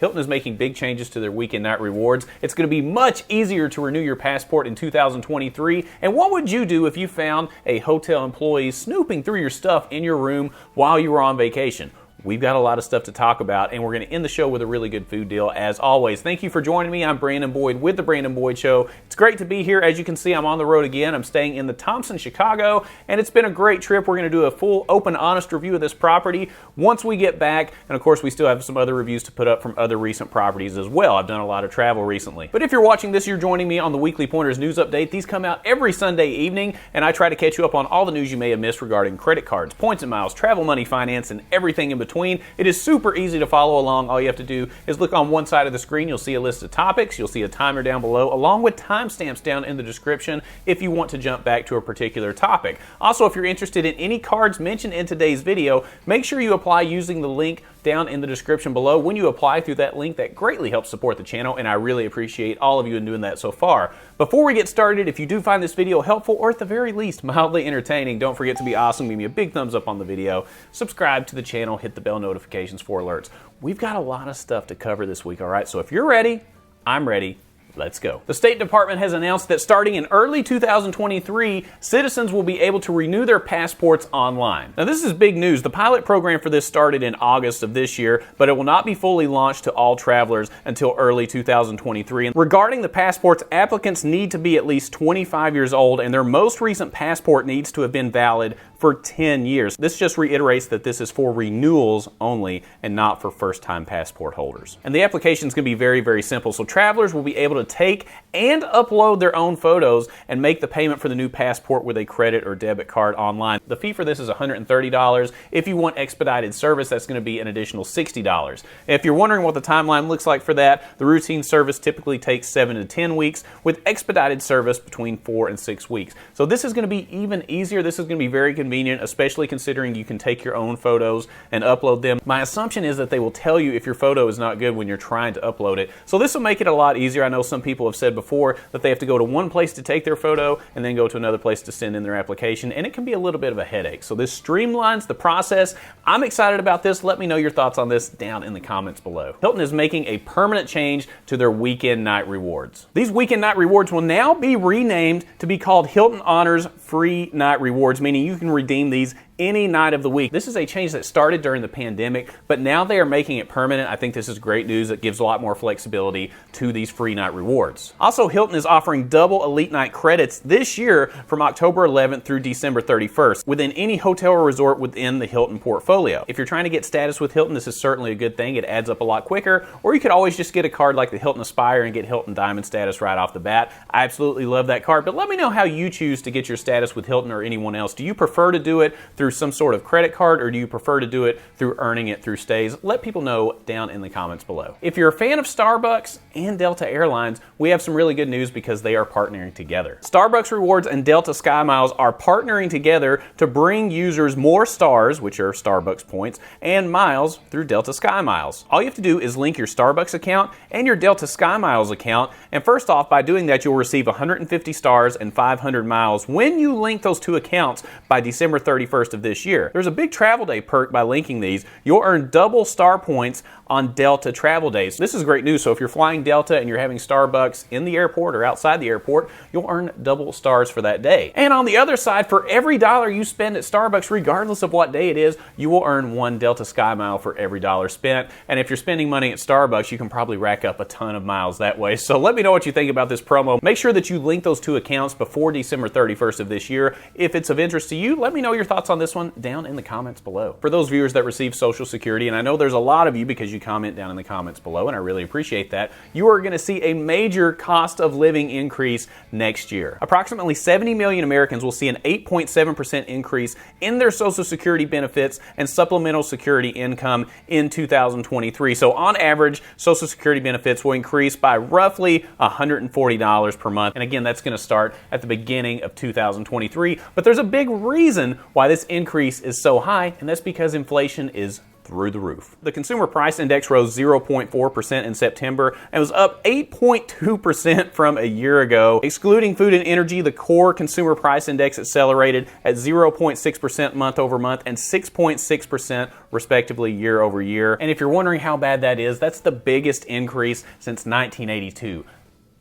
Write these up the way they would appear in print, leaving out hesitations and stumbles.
Hilton is making big changes to their weekend night rewards. It's going to be much easier to renew your passport in 2023. And what would you do if you found a hotel employee snooping through your stuff in your room while you were on vacation? We've got a lot of stuff to talk about, and we're going to end the show with a really good food deal as always. Thank you for joining me. I'm Brandon Boyd with The Brandon Boyd Show. It's great to be here. As you can see, I'm on the road again. I'm staying in the Thompson, Chicago, and it's been a great trip. We're going to do a full, open, honest review of this property once we get back. And of course, we still have some other reviews to put up from other recent properties as well. I've done a lot of travel recently. But if you're watching this, you're joining me on the Weekly Pointers News Update. These come out every Sunday evening, and I try to catch you up on all the news you may have missed regarding credit cards, points and miles, travel, money, finance, and everything in between. It is super easy to follow along. All you have to do is look on one side of the screen. You'll see a list of topics. You'll see a timer down below, along with timestamps down in the description if you want to jump back to a particular topic. Also, if you're interested in any cards mentioned in today's video, make sure you apply using the link down in the description below. When you apply through that link, that greatly helps support the channel, and I really appreciate all of you in doing that so far. Before we get started, if you do find this video helpful, or at the very least mildly entertaining, don't forget to be awesome. Give me a big thumbs up on the video, subscribe to the channel, hit the bell notifications for alerts. We've got a lot of stuff to cover this week, all right? So if you're ready, I'm ready. Let's go. The State Department has announced that starting in early 2023, citizens will be able to renew their passports online. Now, this is big news. The pilot program for this started in August of this year, but it will not be fully launched to all travelers until early 2023. And regarding the passports, applicants need to be at least 25 years old, and their most recent passport needs to have been valid for 10 years. This just reiterates that this is for renewals only and not for first-time passport holders. And the application is going to be very, very simple. So travelers will be able to take and upload their own photos and make the payment for the new passport with a credit or debit card online. The fee for this is $130. If you want expedited service, that's going to be an additional $60. If you're wondering what the timeline looks like for that, the routine service typically takes 7 to 10 weeks, with expedited service between 4 and 6 weeks. So this is going to be even easier. This is going to be very convenient, especially considering you can take your own photos and upload them. My assumption is that they will tell you if your photo is not good when you're trying to upload it. So this will make it a lot easier. I know some people have said before that they have to go to one place to take their photo and then go to another place to send in their application, and it can be a little bit of a headache. So this streamlines the process. I'm excited about this. Let me know your thoughts on this down in the comments below. Hilton is making a permanent change to their weekend night rewards. These weekend night rewards will now be renamed to be called Hilton Honors Free Night Rewards, meaning you can redeem these any night of the week. This is a change that started during the pandemic, but now they are making it permanent. I think this is great news. It gives a lot more flexibility to these free night rewards. Also, Hilton is offering double Elite Night credits this year from October 11th through December 31st within any hotel or resort within the Hilton portfolio. If you're trying to get status with Hilton, this is certainly a good thing. It adds up a lot quicker, or you could always just get a card like the Hilton Aspire and get Hilton Diamond status right off the bat. I absolutely love that card, but let me know how you choose to get your status with Hilton or anyone else. Do you prefer to do it through some sort of credit card, or do you prefer to do it through earning it through stays? Let people know down in the comments below. If you're a fan of Starbucks and Delta Airlines, we have some really good news because they are partnering together. Starbucks Rewards and Delta SkyMiles are partnering together to bring users more stars, which are Starbucks points, and miles through Delta SkyMiles. All you have to do is link your Starbucks account and your Delta SkyMiles account, and first off, by doing that, you'll receive 150 stars and 500 miles when you link those two accounts by December 31st of this year. There's a big travel day perk by linking these. You'll earn double star points on Delta travel days. This is great news. So if you're flying Delta and you're having Starbucks in the airport or outside the airport, you'll earn double stars for that day. And on the other side, for every dollar you spend at Starbucks, regardless of what day it is, you will earn 1 Delta Sky Mile for every dollar spent. And if you're spending money at Starbucks, you can probably rack up a ton of miles that way. So let me know what you think about this promo. Make sure that you link those two accounts before December 31st of this year. If it's of interest to you, let me know your thoughts on this one down in the comments below. For those viewers that receive Social Security, and I know there's a lot of you because you comment down in the comments below, and I really appreciate that, you are going to see a major cost of living increase next year. Approximately 70 million Americans will see an 8.7% increase in their Social Security benefits and supplemental security income in 2023. So on average, Social Security benefits will increase by roughly $140 per month. And again, that's going to start at the beginning of 2023. But there's a big reason why this increase is so high, and that's because inflation is through the roof. The Consumer Price Index rose 0.4% in September and was up 8.2% from a year ago. Excluding food and energy, the core Consumer Price Index accelerated at 0.6% month over month and 6.6% respectively year over year. And if you're wondering how bad that is, that's the biggest increase since 1982.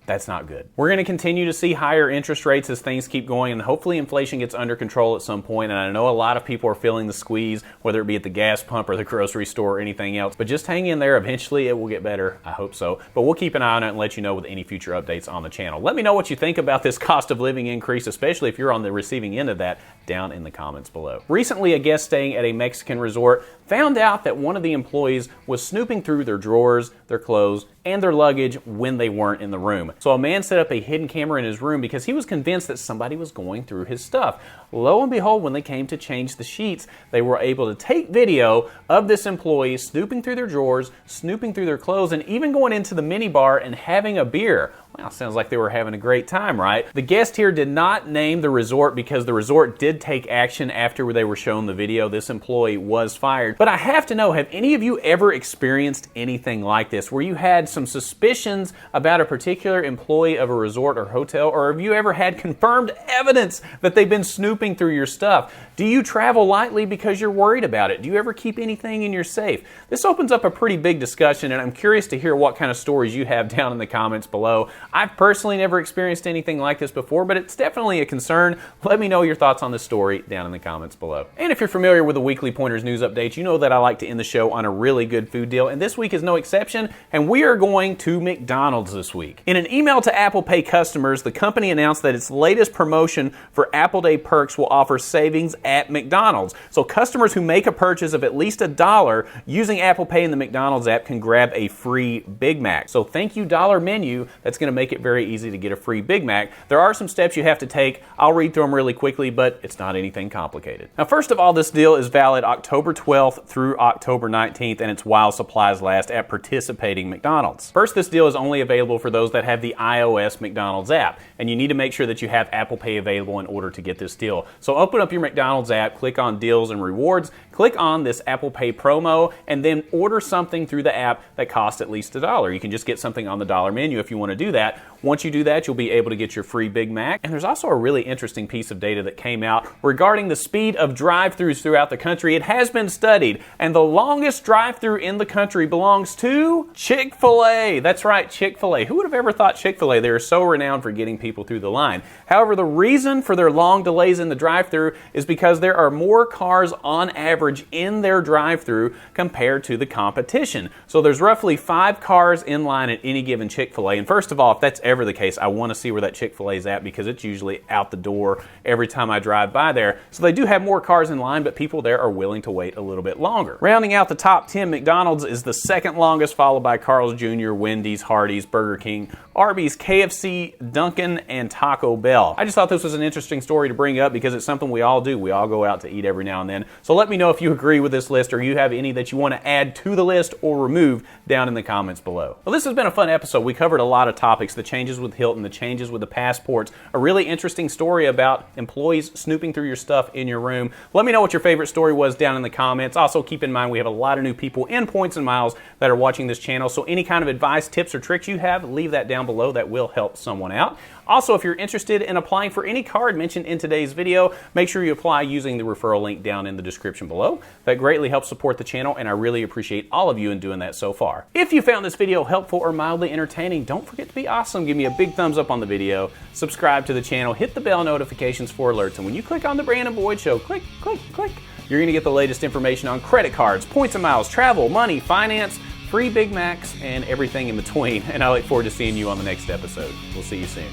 That's not good. We're going to continue to see higher interest rates as things keep going, and hopefully inflation gets under control at some point. And I know a lot of people are feeling the squeeze, whether it be at the gas pump or the grocery store or anything else. But just hang in there. Eventually it will get better. I hope so. But we'll keep an eye on it and let you know with any future updates on the channel. Let me know what you think about this cost of living increase, especially if you're on the receiving end of that, down in the comments below. Recently, a guest staying at a Mexican resort found out that one of the employees was snooping through their drawers, their clothes, and their luggage when they weren't in the room. So a man set up a hidden camera in his room because he was convinced that somebody was going through his stuff. Lo and behold, when they came to change the sheets, they were able to take video of this employee snooping through their drawers, snooping through their clothes, and even going into the minibar and having a beer. Well, sounds like they were having a great time, right? The guest here did not name the resort because the resort did take action after they were shown the video. This employee was fired. But I have to know, have any of you ever experienced anything like this, where you had some suspicions about a particular employee of a resort or hotel, or have you ever had confirmed evidence that they've been snooping through your stuff? Do you travel lightly because you're worried about it? Do you ever keep anything in your safe? This opens up a pretty big discussion, and I'm curious to hear what kind of stories you have down in the comments below. I've personally never experienced anything like this before, but it's definitely a concern. Let me know your thoughts on this story down in the comments below. And if you're familiar with the Weekly Pointers news updates, you know that I like to end the show on a really good food deal, and this week is no exception, and we are going to McDonald's this week. In an email to Apple Pay customers, the company announced that its latest promotion for Apple Day perks will offer savings at McDonald's. So customers who make a purchase of at least $1 using Apple Pay in the McDonald's app can grab a free Big Mac. So thank you, Dollar Menu. That's going to make it very easy to get a free Big Mac. There are some steps you have to take. I'll read through them really quickly, but it's not anything complicated. Now, first of all, this deal is valid October 12th through October 19th, and it's while supplies last at participating McDonald's. First, this deal is only available for those that have the iOS McDonald's app, and you need to make sure that you have Apple Pay available in order to get this deal. So open up your McDonald's app, click on Deals and Rewards, click on this Apple Pay promo, and then order something through the app that costs at least $1. You can just get something on the Dollar Menu if you want to do that. Once you do that, you'll be able to get your free Big Mac. And there's also a really interesting piece of data that came out regarding the speed of drive-thrus throughout the country. It has been studied, and the longest drive-thru in the country belongs to Chick-fil-A. That's right, Chick-fil-A. Who would have ever thought Chick-fil-A? They are so renowned for getting people through the line. However, the reason for their long delays in the drive-thru is because there are more cars on average in their drive-thru compared to the competition. So there's roughly 5 cars in line at any given Chick-fil-A. And first of all, if that's ever the case, I want to see where that Chick-fil-A is at because it's usually out the door every time I drive by there. So they do have more cars in line, but people there are willing to wait a little bit longer. Rounding out the top 10, McDonald's is the second longest, followed by Carl's Jr., Wendy's, Hardee's, Burger King, Arby's, KFC, Dunkin', and Taco Bell. I just thought this was an interesting story to bring up because it's something we all do. We all go out to eat every now and then. So let me know if you agree with this list or you have any that you want to add to the list or remove down in the comments below. Well, this has been a fun episode. We covered a lot of topics, the changes with Hilton, the changes with the passports, a really interesting story about employees snooping through your stuff in your room. Let me know what your favorite story was down in the comments. Also, keep in mind we have a lot of new people in Points and Miles that are watching this channel, so any kind of advice, tips, or tricks you have, leave that down below. That will help someone out. Also, if you're interested in applying for any card mentioned in today's video, make sure you apply using the referral link down in the description below. That greatly helps support the channel, and I really appreciate all of you in doing that so far. If you found this video helpful or mildly entertaining, don't forget to be awesome. Give me a big thumbs up on the video, subscribe to the channel, hit the bell notifications for alerts, and when you click on the Brandon Boyd Show, click, click, click, you're going to get the latest information on credit cards, points and miles, travel, money, finance, free Big Macs, and everything in between. And I look forward to seeing you on the next episode. We'll see you soon.